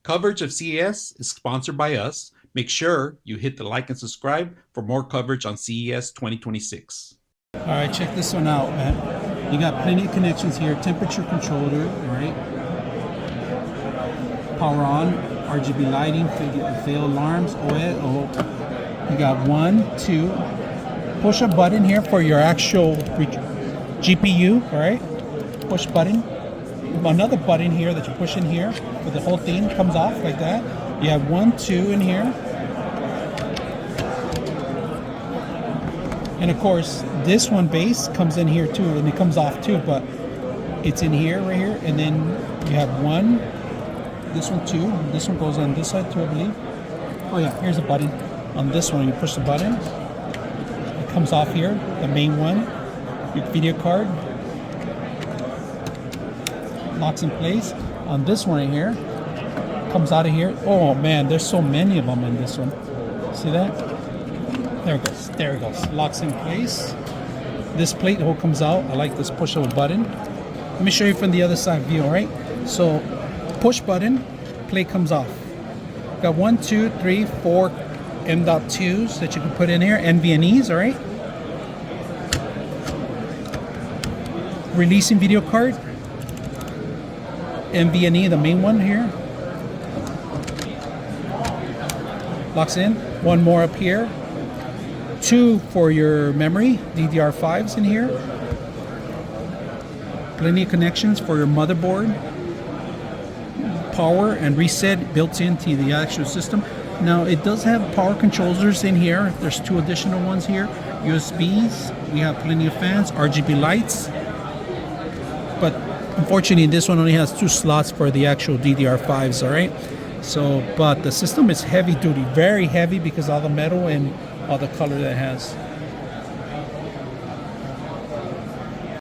Coverage of CES is sponsored by us. Make sure you hit the like and subscribe for more coverage on CES 2026. All right, check this one out, man. You got plenty of connections here. Temperature controller, all right? Power on, RGB lighting, fail alarms, OLED. You got 1, 2. Push a button here for your actual GPU, all right? Push button. Another button here that you push in here, but the whole thing comes off like that. You have 1, 2 in here. And of course, this one base comes in here too, and it comes off too, but it's in here, right here. And then you have 1, this one 2, this one goes on this side too, I believe. Oh yeah, here's a button. On this one, you push the button, it comes off here, the main one, your video card, locks in place. On this one right here, comes out of here. Oh man, there's so many of them in this one. See that? There it goes. There it goes. Locks in place. This plate hole comes out. I like this push of a button. Let me show you from the other side view, all right? So push button, plate comes off. Got 1, 2, 3, 4 M.2s that you can put in here, NVMe's, all right? Releasing video card. NVMe, the main one here. Locks in. 1 more up here. 2 for your memory, DDR5s in here. Plenty of connections for your motherboard. Power and reset built into the actual system. Now it does have power controllers in here. There's 2 additional ones here. USBs. We have plenty of fans, RGB lights. But unfortunately, this one only has 2 slots for the actual DDR5s, all right? So, but the system is heavy duty, very heavy because of all the metal and all the color that it has.